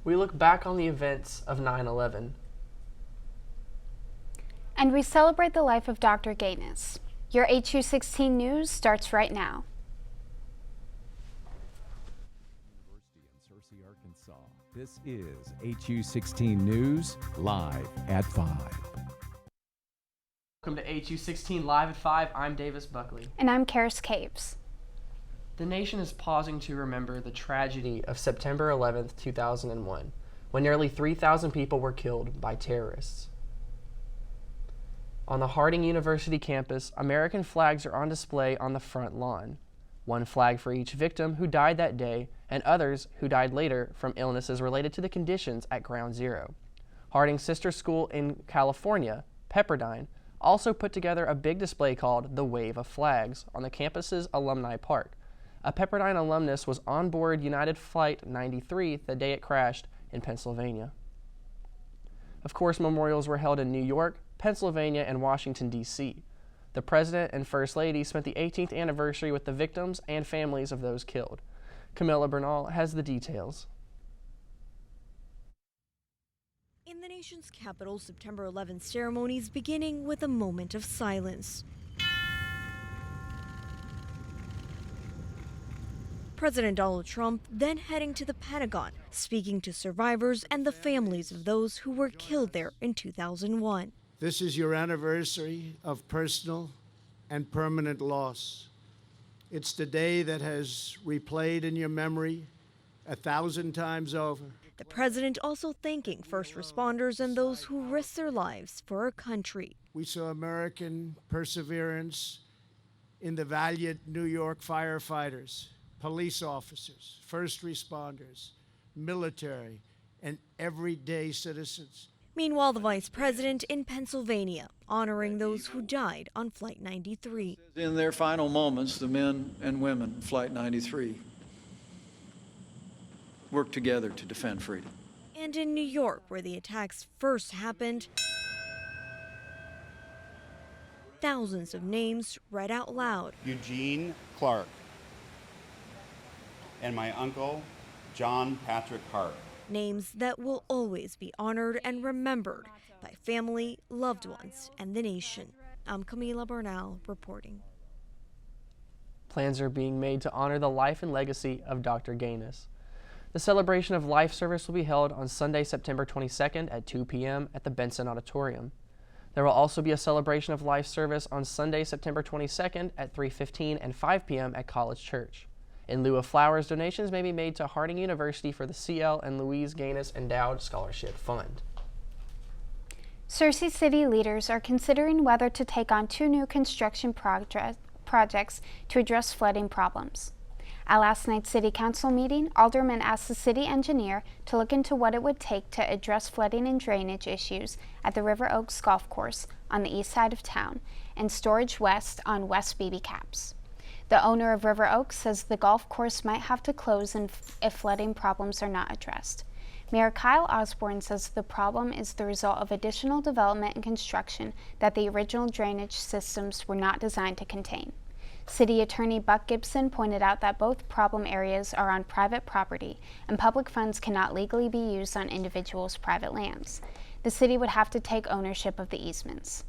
We look back on the events of 9/11. And we celebrate the life of Dr. Gaines. Your HU16 news starts right now. University in Searcy, Arkansas. This is HU16 News, live at 5. Welcome to HU16 Live at 5. I'm Davis Buckley. And I'm Karis Caves. The nation is pausing to remember the tragedy of September 11th, 2001, when nearly 3,000 people were killed by terrorists. On the Harding University campus, American flags are on display on the front lawn. One flag for each victim who died that day and others who died later from illnesses related to the conditions at Ground Zero. Harding's sister school in California, Pepperdine, also put together a big display called the Wave of Flags on the campus's alumni park. A Pepperdine alumnus was on board United Flight 93 the day it crashed in Pennsylvania. Of course, memorials were held in New York, Pennsylvania, and Washington, D.C. The President and First Lady spent the 18th anniversary with the victims and families of those killed. Camilla Bernal has the details. In the nation's capital, September 11th ceremonies beginning with a moment of silence. President Donald Trump then heading to the Pentagon, speaking to survivors and the families of those who were killed there in 2001. This is your anniversary of personal and permanent loss. It's the day that has replayed in your memory 1,000 times over. The president also thanking first responders and those who risked their lives for our country. We saw American perseverance in the valiant New York firefighters, police officers, first responders, military, and everyday citizens. Meanwhile, the vice president in Pennsylvania, honoring those who died on Flight 93. In their final moments, the men and women of Flight 93 worked together to defend freedom. And in New York, where the attacks first happened, thousands of names read out loud. Eugene Clark and my uncle, John Patrick Hart. Names that will always be honored and remembered by family, loved ones, and the nation. I'm Camila Bernal reporting. Plans are being made to honor the life and legacy of Dr. Gaines. The celebration of life service will be held on Sunday, September 22nd at 2 p.m. at the Benson Auditorium. There will also be a celebration of life service on Sunday, September 22nd at 3:15 and 5 p.m. at College Church. In lieu of flowers, donations may be made to Harding University for the C.L. and Louise Gaines Endowed Scholarship Fund. Searcy City leaders are considering whether to take on 2 new construction projects to address flooding problems. At last night's City Council meeting, aldermen asked the city engineer to look into what it would take to address flooding and drainage issues at the River Oaks Golf Course on the east side of town and Storage West on West BB Caps. The owner of River Oaks says the golf course might have to close if flooding problems are not addressed. Mayor Kyle Osborne says the problem is the result of additional development and construction that the original drainage systems were not designed to contain. City Attorney Buck Gibson pointed out that both problem areas are on private property and public funds cannot legally be used on individuals' private lands. The city would have to take ownership of the easements.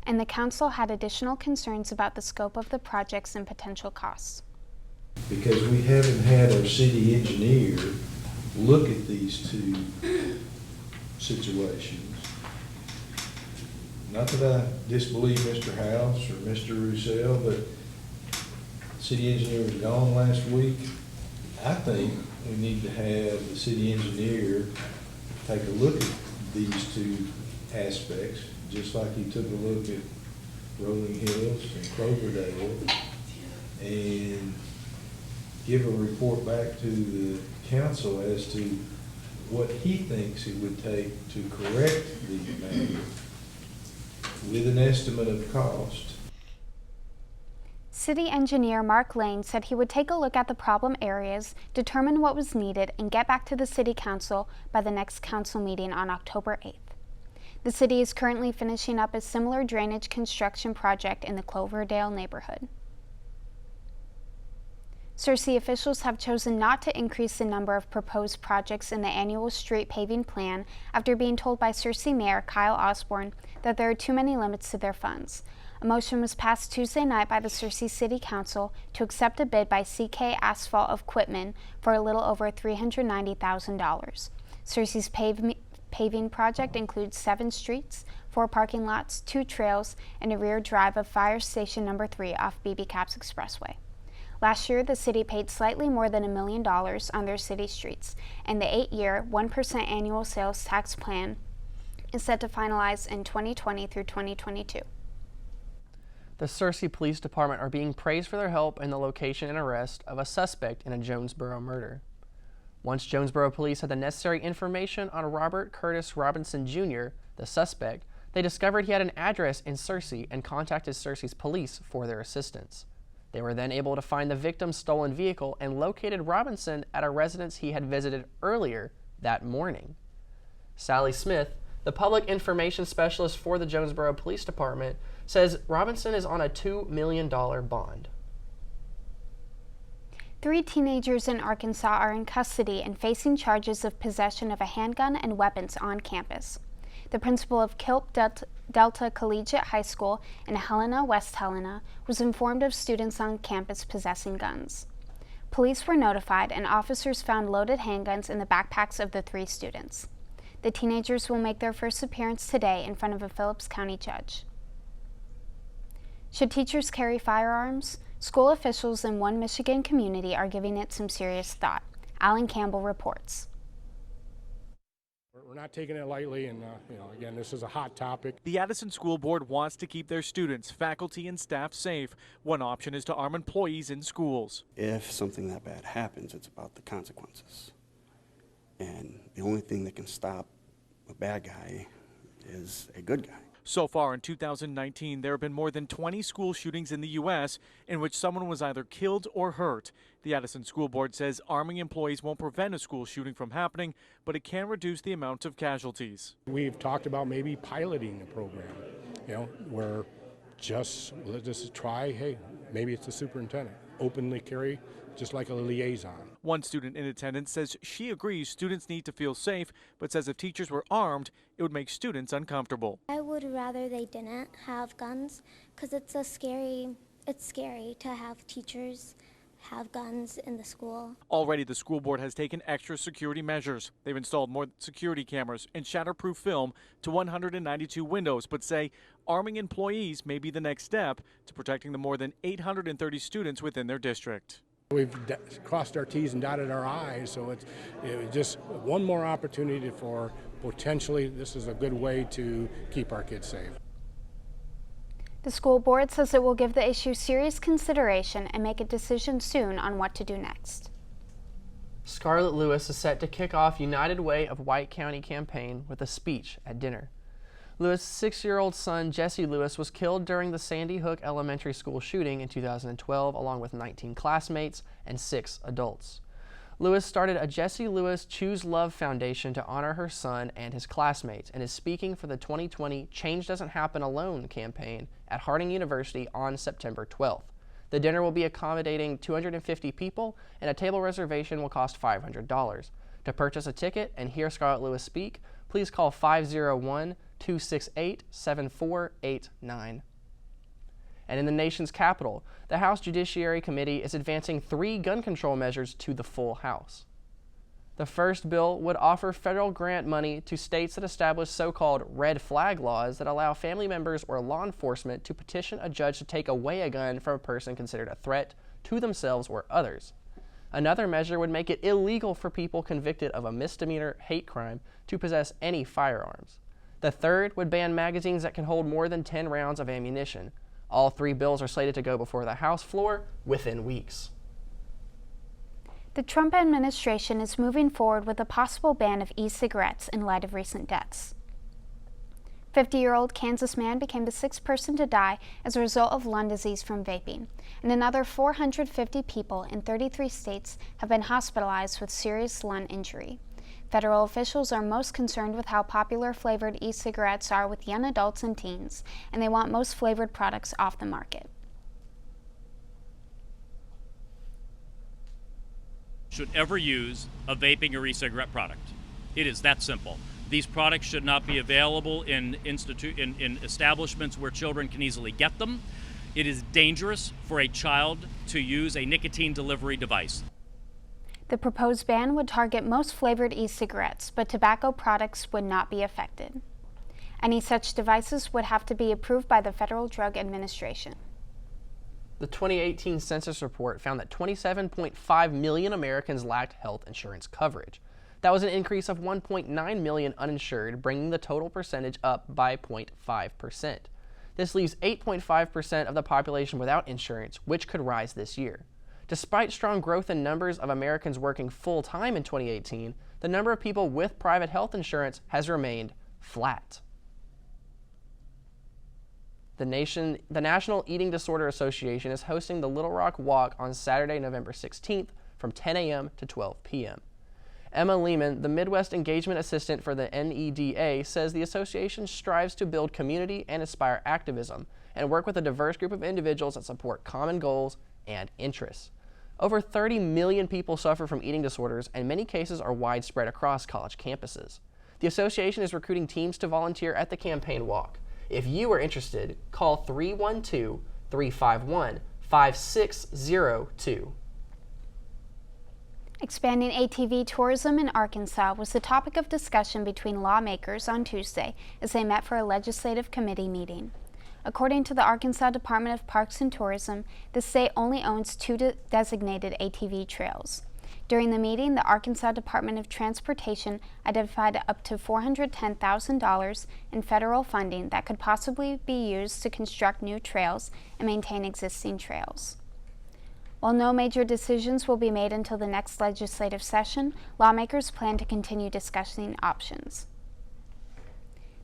And the council had additional concerns about the scope of the projects and potential costs. Because we haven't had our city engineer look at these 2 situations. Not that I disbelieve Mr. House or Mr. Roussel, but the city engineer was gone last week. I think we need to have the city engineer take a look at these 2 aspects, just like he took a look at Rolling Hills and Cloverdale, and give a report back to the council as to what he thinks it would take to correct these matters with an estimate of cost. City engineer Mark Lane said he would take a look at the problem areas, determine what was needed, and get back to the city council by the next council meeting on October 8th. The city is currently finishing up a similar drainage construction project in the Cloverdale neighborhood. Searcy officials have chosen not to increase the number of proposed projects in the annual street paving plan after being told by Searcy Mayor Kyle Osborne that there are too many limits to their funds. A motion was passed Tuesday night by the Searcy City Council to accept a bid by CK Asphalt of Quitman for a little over $390,000. Searcy's paving project includes 7 streets, 4 parking lots, 2 trails, and a rear drive of Fire Station Number 3 off BB Caps Expressway. Last year, the city paid slightly more than $1 million on their city streets, and the 8-year, 1% annual sales tax plan is set to finalize in 2020 through 2022. The Searcy Police Department are being praised for their help in the location and arrest of a suspect in a Jonesboro murder. Once Jonesboro police had the necessary information on Robert Curtis Robinson Jr., the suspect, they discovered he had an address in Searcy and contacted Searcy's police for their assistance. They were then able to find the victim's stolen vehicle and located Robinson at a residence he had visited earlier that morning. Sally Smith, the public information specialist for the Jonesboro Police Department, says Robinson is on a $2 million bond. 3 teenagers in Arkansas are in custody and facing charges of possession of a handgun and weapons on campus. The principal of Kilp Delta Collegiate High School in Helena, West Helena, was informed of students on campus possessing guns. Police were notified and officers found loaded handguns in the backpacks of the 3 students. The teenagers will make their first appearance today in front of a Phillips County judge. Should teachers carry firearms? School officials in one Michigan community are giving it some serious thought. Alan Campbell reports. We're not taking it lightly, and again, this is a hot topic. The Addison School Board wants to keep their students, faculty, and staff safe. One option is to arm employees in schools. If something that bad happens, it's about the consequences. And the only thing that can stop a bad guy is a good guy. So far in 2019, there have been more than 20 school shootings in the U.S. in which someone was either killed or hurt. The Addison School Board says arming employees won't prevent a school shooting from happening, but it can reduce the amount of casualties. We've talked about maybe piloting a program, where let's just try, hey, maybe it's the superintendent, openly carry, just like a liaison. One student in attendance says she agrees students need to feel safe, but says if teachers were armed, it would make students uncomfortable. I would rather they didn't have guns because it's scary to have teachers have guns in the school. Already, the school board has taken extra security measures. They've installed more security cameras and shatterproof film to 192 windows, but say arming employees may be the next step to protecting the more than 830 students within their district. We've crossed our T's and dotted our I's, so it's just one more opportunity for potentially this is a good way to keep our kids safe. The school board says it will give the issue serious consideration and make a decision soon on what to do next. Scarlett Lewis is set to kick off United Way of White County campaign with a speech at dinner. Lewis' 6-year-old son, Jesse Lewis, was killed during the Sandy Hook Elementary School shooting in 2012, along with 19 classmates and 6 adults. Lewis started a Jesse Lewis Choose Love Foundation to honor her son and his classmates, and is speaking for the 2020 Change Doesn't Happen Alone campaign at Harding University on September 12th. The dinner will be accommodating 250 people, and a table reservation will cost $500. To purchase a ticket and hear Scarlett Lewis speak, please call 501-268-7489. And in the nation's capital, the House Judiciary Committee is advancing 3 gun control measures to the full House. The first bill would offer federal grant money to states that establish so-called red flag laws that allow family members or law enforcement to petition a judge to take away a gun from a person considered a threat to themselves or others. Another measure would make it illegal for people convicted of a misdemeanor hate crime to possess any firearms. The third would ban magazines that can hold more than 10 rounds of ammunition. All 3 bills are slated to go before the House floor within weeks. The Trump administration is moving forward with a possible ban of e-cigarettes in light of recent deaths. 50-year-old Kansas man became the 6th person to die as a result of lung disease from vaping, and another 450 people in 33 states have been hospitalized with serious lung injury. Federal officials are most concerned with how popular flavored e-cigarettes are with young adults and teens, and they want most flavored products off the market. should ever use a vaping or e-cigarette product. It is that simple. These products should not be available in establishments where children can easily get them. It is dangerous for a child to use a nicotine delivery device. The proposed ban would target most flavored e-cigarettes, but tobacco products would not be affected. Any such devices would have to be approved by the Federal Drug Administration. The 2018 census report found that 27.5 million Americans lacked health insurance coverage. That was an increase of 1.9 million uninsured, bringing the total percentage up by 0.5%. This leaves 8.5% of the population without insurance, which could rise this year. Despite strong growth in numbers of Americans working full-time in 2018, the number of people with private health insurance has remained flat. The National Eating Disorder Association is hosting the Little Rock Walk on Saturday, November 16th from 10 a.m. to 12 p.m. Emma Lehman, the Midwest Engagement Assistant for the NEDA, says the association strives to build community and inspire activism and work with a diverse group of individuals that support common goals and interests. Over 30 million people suffer from eating disorders, and many cases are widespread across college campuses. The association is recruiting teams to volunteer at the campaign walk. If you are interested, call 312-351-5602. Expanding ATV tourism in Arkansas was the topic of discussion between lawmakers on Tuesday as they met for a legislative committee meeting. According to the Arkansas Department of Parks and Tourism, the state only owns 2 designated ATV trails. During the meeting, the Arkansas Department of Transportation identified up to $410,000 in federal funding that could possibly be used to construct new trails and maintain existing trails. While no major decisions will be made until the next legislative session, lawmakers plan to continue discussing options.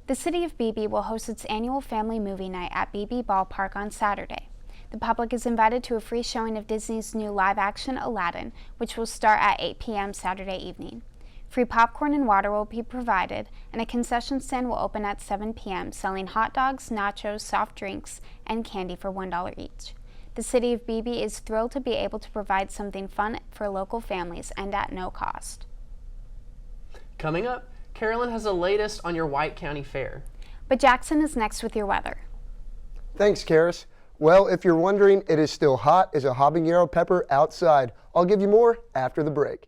The city of Beebe will host its annual family movie night at Beebe Ballpark on Saturday. The public is invited to a free showing of Disney's new live-action Aladdin, which will start at 8 p.m. Saturday evening. Free popcorn and water will be provided, and a concession stand will open at 7 p.m., selling hot dogs, nachos, soft drinks, and candy for $1 each. The city of Beebe is thrilled to be able to provide something fun for local families and at no cost. Coming up, Carolyn has the latest on your White County Fair. But Jackson is next with your weather. Thanks, Karis. Well, if you're wondering, it is still hot as a habanero pepper outside. I'll give you more after the break.